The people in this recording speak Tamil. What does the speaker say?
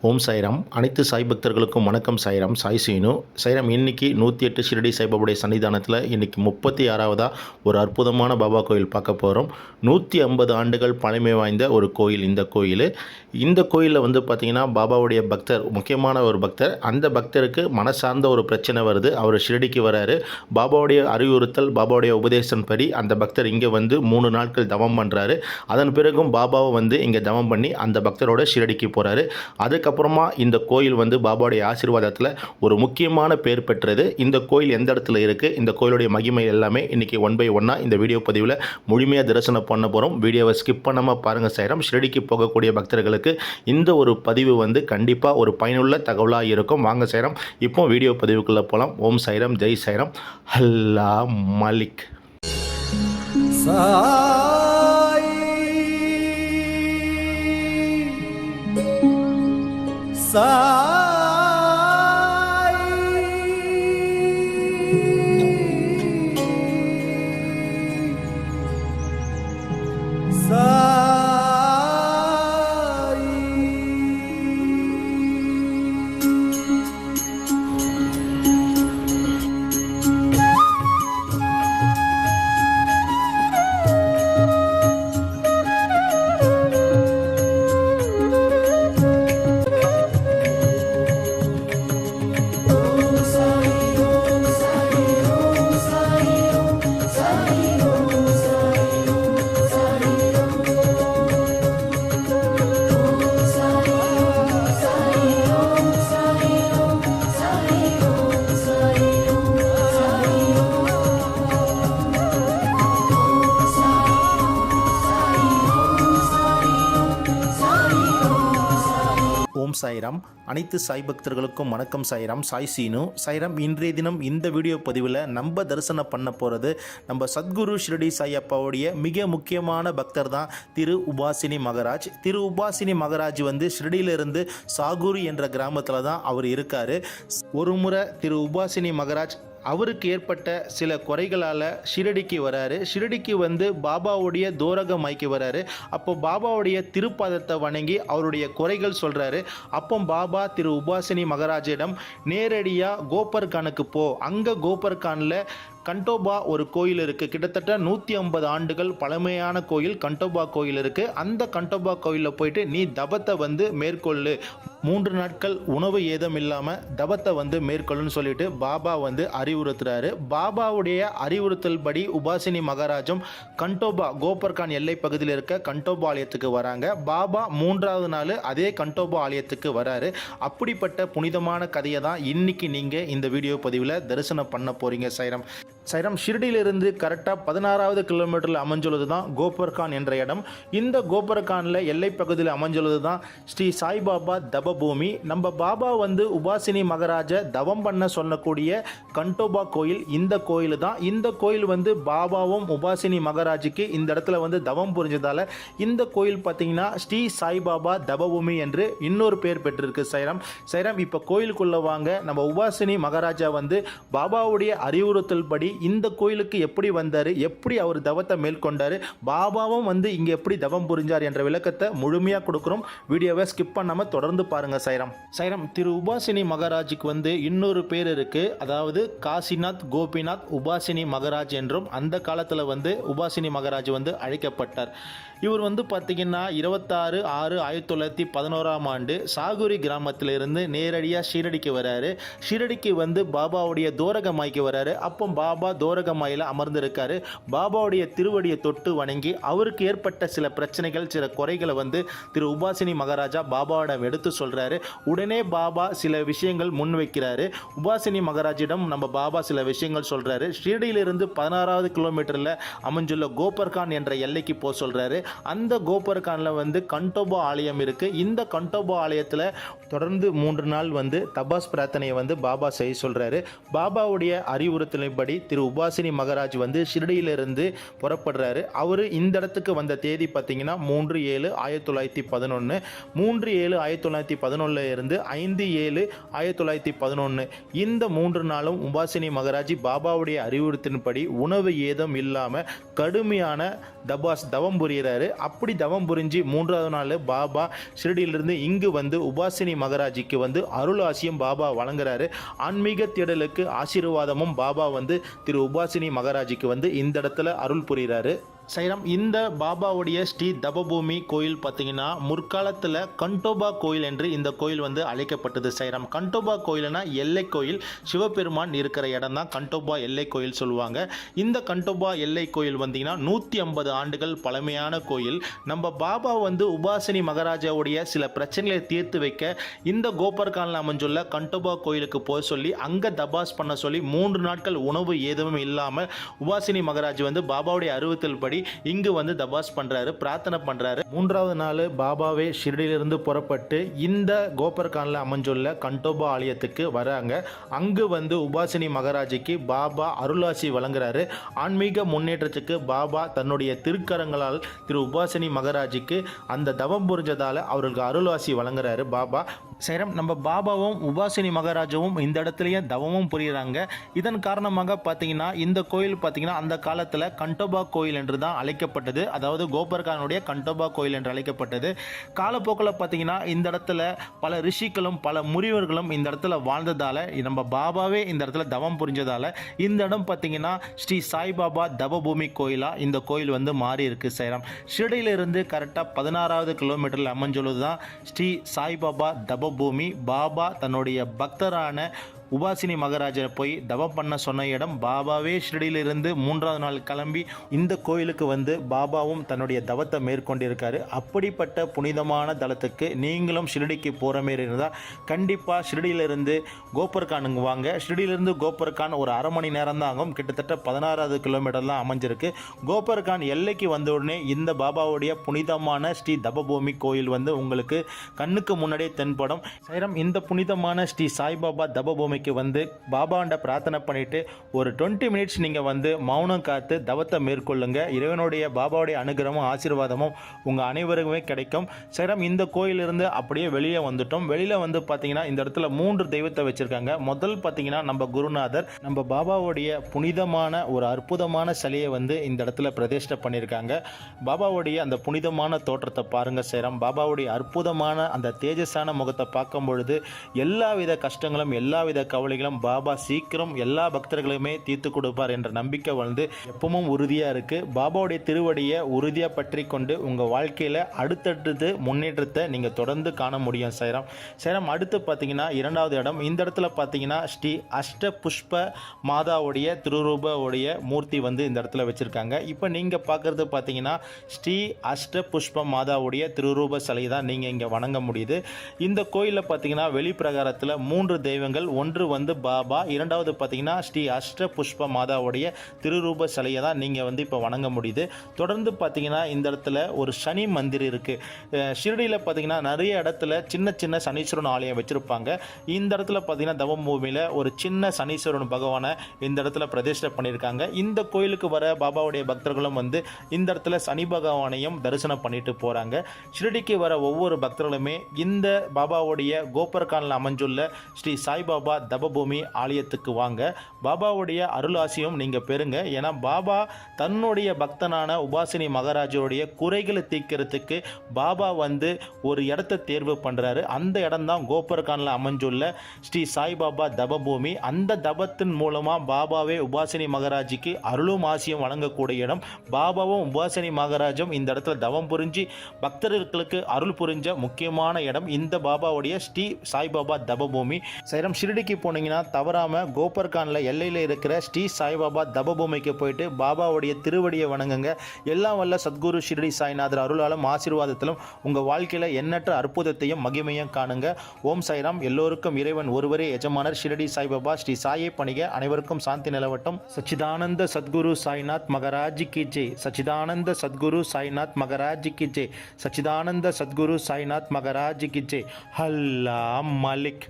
ஓம் சாய்ராம். அனைத்து சாய் பக்தர்களுக்கும் வணக்கம். சாய்ராம், சாய் சீனு. சாய்ராம், இன்னைக்கு 108 ஷிரடி சாய்பாபாவுடைய சன்னிதானத்தில் இன்னைக்கு 36வதா ஒரு அற்புதமான பாபா கோயில் பார்க்க போகிறோம். 150 ஆண்டுகள் பழமை வாய்ந்த ஒரு கோயில் இந்த கோயில். இந்த கோயிலில் வந்து பார்த்திங்கன்னா பாபாவுடைய பக்தர், முக்கியமான ஒரு பக்தர், அந்த பக்தருக்கு மனசார்ந்த ஒரு பிரச்சனை வருது. அவர் ஷிரடிக்கு வராரு. பாபாவுடைய அறிவுறுத்தல், பாபாவுடைய உபதேசம் படி அந்த பக்தர் இங்கே வந்து 3 நாட்கள் தவம் பண்ணுறாரு. அதன் பிறகும் பாபாவை வந்து இங்கே தவம் பண்ணி அந்த பக்தரோட ஷிரடிக்கு போகிறாரு. அதுக்கப்புறமா இந்த கோயில் வந்து பாபாவுடைய ஆசீர்வாதத்தில் ஒரு முக்கியமான பேர் பெற்றது. இந்த கோயில் எந்த இடத்துல இருக்குது, இந்த கோயிலுடைய மகிமை எல்லாமே இன்றைக்கி 1 by 1 இந்த வீடியோ பதிவில் முழுமையாக தரிசனம் பண்ண போகிறோம். வீடியோவை ஸ்கிப் பண்ணாமல் பாருங்கள் சாய்ராம். ஷிரடிக்கு போகக்கூடிய பக்தர்களுக்கு இந்த ஒரு பதிவு வந்து கண்டிப்பாக ஒரு பயனுள்ள தகவலாக இருக்கும். வாங்க சாய்ராம், இப்போ வீடியோ பதிவுக்குள்ளே போகலாம். ஓம் சாய்ராம், ஜெய் சாய்ராம், அல்லா மாலிக். ஓம் சாய்ராம். அனைத்து சாய் பக்தர்களுக்கும் வணக்கம். சாய்ராம், சாய் சீனு. சாய்ராம், இன்றைய தினம் இந்த வீடியோ பதிவில் நம்ம தரிசனம் பண்ண போகிறது நம்ம சத்குரு ஷிரடி சாயப்பாவுடைய மிக முக்கியமான பக்தர் தான் திரு உபாசினி மகராஜ். திரு உபாசினி மகராஜ் வந்து ஷிரடியிலிருந்து சாகுரி என்ற கிராமத்தில் தான் அவர் இருக்கார். ஒரு முறை திரு உபாசினி மகராஜ் அவருக்கு ஏற்பட்ட சில குறைகளால் ஷிரடிக்கு வராரு. ஷிரடிக்கு வந்து பாபாவுடைய தோரகமாய்க்கு வராரு. அப்போ பாபாவுடைய திருப்பாதத்தை வணங்கி அவருடைய குறைகள் சொல்கிறாரு. அப்போ பாபா திரு உபாசினி மகராஜிடம் நேரடியாக கோபர்கானுக்கு போ, அங்கே கோபர்கானில் கண்டோபா ஒரு கோயில் இருக்குது. கிட்டத்தட்ட 150 ஆண்டுகள் பழமையான கோயில் கண்டோபா கோயில் இருக்குது. அந்த கண்டோபா கோயிலில் போயிட்டு நீ தபத்தை வந்து மேற்கொள்ளு, 3 நாட்கள் உணவு ஏதும் இல்லாமல் தபத்தை வந்து மேற்கொள்ளுன்னு சொல்லிட்டு பாபா வந்து அறிவுறுத்துறாரு. பாபாவுடைய அறிவுறுத்தல் படி உபாசினி மகாராஜும் கண்டோபா கோபர்கான் எல்லை பகுதியில் இருக்க கண்டோபா ஆலயத்துக்கு வராங்க. பாபா 3வது நாள் அதே கண்டோபா ஆலயத்துக்கு வராரு. அப்படிப்பட்ட புனிதமான கதையை தான் இன்னைக்கு நீங்கள் இந்த வீடியோ பதிவில் தரிசனம் பண்ண போகிறீங்க. சாய்ராம், சாய்ராம், ஷிரடியிலிருந்து கரெக்டாக 16வது கிலோமீட்டரில் அமைஞ்சுள்ளது தான் கோபர்கான் என்ற இடம். இந்த கோபர்கானில் எல்லை பகுதியில் அமைஞ்சுள்ளது தான் ஸ்ரீ சாய்பாபா தபபூமி. நம்ம பாபா வந்து உபாசினி மகராஜை தவம் பண்ண சொல்லக்கூடிய கண்டோபா கோயில் இந்த கோயில் தான். இந்த கோயில் வந்து பாபாவும் உபாசினி மகராஜுக்கு இந்த இடத்துல வந்து தவம் புரிஞ்சதால் இந்த கோயில் பார்த்தீங்கன்னா ஸ்ரீ சாய்பாபா தபபூமி என்று இன்னொரு பேர் பெற்றிருக்கு. சாய்ராம், சாய்ராம், இப்போ கோயிலுக்குள்ளே வாங்க. நம்ம உபாசினி மகராஜா வந்து பாபாவுடைய அறிவுறுத்தல் படி இந்த கோயிலுக்கு எப்படி வந்தார், எப்படி அவர் தவத்தை மேற்கொண்டார், பாபாவும் வந்து இங்கே எப்படி தவம் புரிஞ்சார் என்ற விளக்கத்தை முழுமையாக கொடுக்குறோம். வீடியோவை ஸ்கிப் பண்ணாமல் தொடர்ந்து பாருங்கள். சாய்ராம், சாய்ராம், திரு உபாசினி மகராஜுக்கு வந்து இன்னொரு பேர் இருக்குது. அதாவது காசிநாத் கோபிநாத் உபாசினி மகராஜ் என்றும் அந்த காலத்தில் வந்து உபாசினி மகராஜ் வந்து அழைக்கப்பட்டார். இவர் வந்து பார்த்திங்கன்னா 26/6/1911 சாகுரி கிராமத்திலிருந்து நேரடியாக ஷீரடிக்கு வராரு. ஷீரடிக்கு வந்து பாபாவுடைய தோரகமாய்க்கு வராரு. அப்போ பாபா தோரகமாயில் அமர்ந்திருக்காரு. பாபாவுடைய திருவடியை தொட்டு வணங்கி அவருக்கு ஏற்பட்ட சில பிரச்சனைகள், சில குறைகளை வந்து திரு உபாசினி மகாராஜா பாபாவிடம் எடுத்து சொல்கிறாரு. உடனே பாபா சில விஷயங்கள் முன்வைக்கிறாரு. உபாசினி மகாராஜிடம் நம்ம பாபா சில விஷயங்கள் சொல்கிறாரு. ஷீரடியிலிருந்து 16வது கிலோமீட்டரில் அமைஞ்சுள்ள கோபர்கான் என்ற எல்லைக்கு போக சொல்கிறாரு. அந்த கோபர்கானில் வந்து கண்டோபா ஆலயம் இருக்குது. இந்த கண்டோபா ஆலயத்தில் தொடர்ந்து 3 நாள் வந்து தபாஸ் பிரார்த்தனையை வந்து பாபா செய்ய சொல்கிறாரு. பாபாவுடைய அறிவுறுத்தலின்படி திரு உபாசினி மகராஜ் வந்து ஷிரடியிலிருந்து புறப்படுறாரு. அவர் இந்த இடத்துக்கு வந்த தேதி பார்த்தீங்கன்னா 3/7/1911, 3/7/1911 இருந்து 5/7/1911. இந்த 3 நாளும் உபாசினி மகராஜ் பாபாவுடைய அறிவுறுத்தின்படி உணவு ஏதும் இல்லாமல் கடுமையான தவம் புரிகிறாரு. அப்படி தவம் புரிஞ்சு 3வது நாள் பாபா ஷிரடியிலிருந்து இங்கு வந்து உபாசினி மகராஜிக்கு வந்து அருள் ஆசியும் பாபா வழங்குறாரு. ஆன்மீக தேடலுக்கு ஆசீர்வாதமும் பாபா வந்து திரு உபாசினி மகராஜிக்கு வந்து இந்த இடத்துல அருள் புரிகிறாரு. சைராம், இந்த பாபாவுடைய ஸ்ரீ தபபூமி கோயில் பார்த்தீங்கன்னா முற்காலத்தில் கண்டோபா கோயில் என்று இந்த கோயில் வந்து அழைக்கப்பட்டது. சைராம், கண்டோபா கோயில்னா எல்லை கோயில், சிவபெருமான் இருக்கிற இடம் தான் கண்டோபா எல்லை கோயில் சொல்லுவாங்க. இந்த கண்டோபா எல்லை கோயில் வந்தீங்கன்னா 150 ஆண்டுகள் பழமையான கோயில். நம்ம பாபா வந்து உபாசினி மகராஜாவுடைய சில பிரச்சனைகளை தீர்த்து வைக்க இந்த கோபர்கானில் அமைஞ்சுள்ள கண்டோபா கோயிலுக்கு போக சொல்லி அங்கே தபாஸ் பண்ண சொல்லி 3 நாட்கள் உணவு எதுவும் இல்லாமல் உபாசினி மகராஜ் வந்து பாபாவுடைய அறிவுறுத்தல் படி இங்கு வந்து தபாஸ் பண்றாரு, பிரார்த்தனை பண்றாரு. 3வது நாள் பாபாவே ஷிரடியிலிருந்து புறப்பட்டு இந்த கோபர்கானில் அமைஞ்சுள்ள கண்டோபா ஆலயத்துக்கு வராங்க. அங்கு வந்து உபாசினி மகராஜிக்கு பாபா அருளாசி வழங்குறாரு. ஆன்மீக முன்னேற்றத்துக்கு பாபா தன்னுடைய திருக்கரங்களால் திரு உபாசினி மகராஜிக்கு அந்த தவம் புரிஞ்சதால அவர்களுக்கு அருளாசி வழங்குறாரு பாபா. சைரம், நம்ம பாபாவும் உபாசினி மகராஜாவும் இந்த இடத்துலயே தவமும் புரியுறாங்க. இதன் காரணமாக பார்த்தீங்கன்னா இந்த கோயில் பார்த்தீங்கன்னா அந்த காலத்தில் கண்டோபா கோயில் என்று தான் அழைக்கப்பட்டது. அதாவது கோபர்கானுடைய கண்டோபா கோயில் என்று அழைக்கப்பட்டது. காலப்போக்கில் பார்த்தீங்கன்னா இந்த இடத்துல பல ரிஷிகளும் பல முனிவர்களும் இந்த இடத்துல வாழ்ந்ததால நம்ம பாபாவே இந்த இடத்துல தவம் புரிஞ்சதால இந்த இடம் பார்த்தீங்கன்னா ஸ்ரீ சாய்பாபா தவபூமி கோயிலா இந்த கோயில் வந்து மாறி இருக்கு. சைராம், ஷிரடியிலிருந்து கரெக்டாக 16வது கிலோமீட்டரில் அமைஞ்சுள்ளது தான் ஸ்ரீ சாய்பாபா தவபூமி. பாபா தன்னுடைய பக்தரான உபாசினி மகராஜரை போய் தவம் பண்ண சொன்ன இடம். பாபாவே ஷிரடியிலிருந்து 3வது நாள் கிளம்பி இந்த கோயிலுக்கு வந்து பாபாவும் தன்னுடைய தவத்தை மேற்கொண்டிருக்காரு. அப்படிப்பட்ட புனிதமான தலத்துக்கு நீங்களும் ஷிரடிக்கு போகிற மாரி இருந்தால் கண்டிப்பாக ஷிரடியிலிருந்து கோபர்கானுங்க வாங்க. ஷிரடியிலிருந்து கோபர்கான் ஒரு அரை மணி நேரம் தான் ஆகும். கிட்டத்தட்ட 16வது கிலோமீட்டர் தான் அமைஞ்சிருக்கு. கோபர்கான் எல்லைக்கு வந்த உடனே இந்த பாபாவுடைய புனிதமான ஸ்ரீ தபபூமி கோயில் வந்து உங்களுக்கு கண்ணுக்கு முன்னாடியே தென்படும். சைரம், இந்த புனிதமான ஸ்ரீ சாய்பாபா தபபூமி வந்து பாபாண்ட பிரார்த்தனை பண்ணிட்டு ஒரு 20 மினிட்ஸ் நீங்க வந்து மௌனம் காத்து தவத்தை மேற்கொள்ளுங்க. இறைவனுடைய பாபாவுடைய அனுகிரகமும் ஆசீர்வாதமும் உங்க அனைவருக்குமே கிடைக்கும். சைரம், இந்த கோயிலிருந்து அப்படியே வெளியே வந்துட்டோம். வெளியில வந்து பாத்தீங்கன்னா இந்த இடத்துல 3 தெய்வத்தை வச்சிருக்காங்க. முதல் பாத்தீங்கன்னா நம்ம குருநாதர், நம்ம பாபாவுடைய புனிதமான ஒரு அற்புதமான சிலையை வந்து இந்த இடத்துல பிரதிஷ்டை பண்ணியிருக்காங்க. பாபாவுடைய அந்த புனிதமான தோற்றத்தை பாருங்க. சைரம், பாபாவுடைய அற்புதமான அந்த தேஜஸான முகத்தை பார்க்கும் பொழுது எல்லாவித கஷ்டங்களும் எல்லாவித கவலைகளும் பாபா சீக்கிரம் எல்லா பக்தர்களுமே தீர்த்து கொடுப்பார் என்ற நம்பிக்கை வந்து எப்பவும் உறுதியாக இருக்குது. பாபாவுடைய திருவடியை உறுதியாக பற்றி கொண்டு உங்கள் வாழ்க்கையில் அடுத்தடுத்து முன்னேற்றத்தை நீங்கள் தொடர்ந்து காண முடியும். சைரம், அடுத்து பார்த்தீங்கன்னா 2வது இடம். இந்த இடத்துல பார்த்தீங்கன்னா ஸ்ரீ அஷ்ட புஷ்ப மாதாவுடைய திருரூபவுடைய மூர்த்தி வந்து இந்த இடத்துல வச்சுருக்காங்க. இப்போ நீங்கள் பார்க்குறது பார்த்தீங்கன்னா ஸ்ரீ அஷ்ட புஷ்ப மாதாவுடைய திருரூப சிலை தான் நீங்கள் இங்கே வணங்க முடியுது. இந்த கோயிலில் பார்த்தீங்கன்னா வெளிப்பிரகாரத்தில் 3 தெய்வங்கள், ஒன்று வந்து பாபா, 2வது பார்த்தீங்கன்னா ஸ்ரீ அஷ்ட புஷ்ப மாதாவுடைய திருரூப சிலையை தான் நீங்கள் வந்து இப்போ வணங்க முடியுது. தொடர்ந்து பார்த்தீங்கன்னா இந்த இடத்துல ஒரு சனி மந்திர் இருக்குது. ஷிரடியில் பார்த்தீங்கன்னா நிறைய இடத்துல சின்ன சின்ன சனீஸ்வரன் ஆலயம் வச்சுருப்பாங்க. இந்த இடத்துல பார்த்தீங்கன்னா தவபூமியில் ஒரு சின்ன சனீஸ்வரன் பகவானை இந்த இடத்துல பிரதிஷ்டை பண்ணியிருக்காங்க. இந்த கோயிலுக்கு வர பாபாவுடைய பக்தர்களும் வந்து இந்த இடத்துல சனி பகவானையும் தரிசனம் பண்ணிட்டு போகிறாங்க. ஷிரடிக்கு வர ஒவ்வொரு பக்தர்களுமே இந்த பாபாவுடைய கோபர்கானில் அமைஞ்சுள்ள ஸ்ரீ சாய்பாபா தபபூமி ஆலயத்துக்கு வாங்க. பாபாவுடைய அருளாசியும் நீங்கள் பெறுங்க. ஏன்னா பாபா தன்னுடைய பக்தனான உபாசினி மகராஜோடைய குறைகளை தீர்க்கிறதுக்கு பாபா வந்து ஒரு இடத்தை தேர்வு பண்ணுறாரு. அந்த இடம் தான் கோபர்கானில் அமைஞ்சுள்ள ஸ்ரீ சாய்பாபா தபபூமி. அந்த தபத்தின் மூலமாக பாபாவே உபாசினி மகராஜிக்கு அருளும் ஆசியும் வழங்கக்கூடிய இடம். பாபாவும் உபாசினி மகராஜும் இந்த இடத்துல தவம் புரிஞ்சு பக்தர்களுக்கு அருள் புரிஞ்ச முக்கியமான இடம் இந்த பாபாவுடைய ஸ்ரீ சாய்பாபா தபபூமி. சைரம், ஷிரடிக்கு போனீங்கன்னா தவறாமல் கோபர்கானில் எல்லையில் இருக்கிற ஸ்ரீ சாய்பாபா தபபூமிக்கு போயிட்டு பாபாவுடைய திருவடியை வணங்குங்க. எல்லாம் வல்ல சத்குரு ஷிரடி சாய்நாதர் அருளாலும் ஆசீர்வாதத்திலும் உங்கள் வாழ்க்கையில் எண்ணற்ற அற்புதத்தையும் மகிமையும் காணுங்க. ஓம் சாய்ராம். எல்லோருக்கும் இறைவன் ஒருவரே எஜமானர். ஷிரடி சாய்பாபா ஸ்ரீ சாயை பணிக. அனைவருக்கும் சாந்தி நிலவட்டும். சச்சிதானந்த சத்குரு சாய்நாத் மகராஜ் கி ஜெய். சச்சிதானந்த சத்குரு சாய்நாத் மகராஜ் கி ஜெய். சச்சிதானந்த சத்குரு சாய்நாத் மகராஜ் கி ஜெய். அல்லாஹ் மலிக்.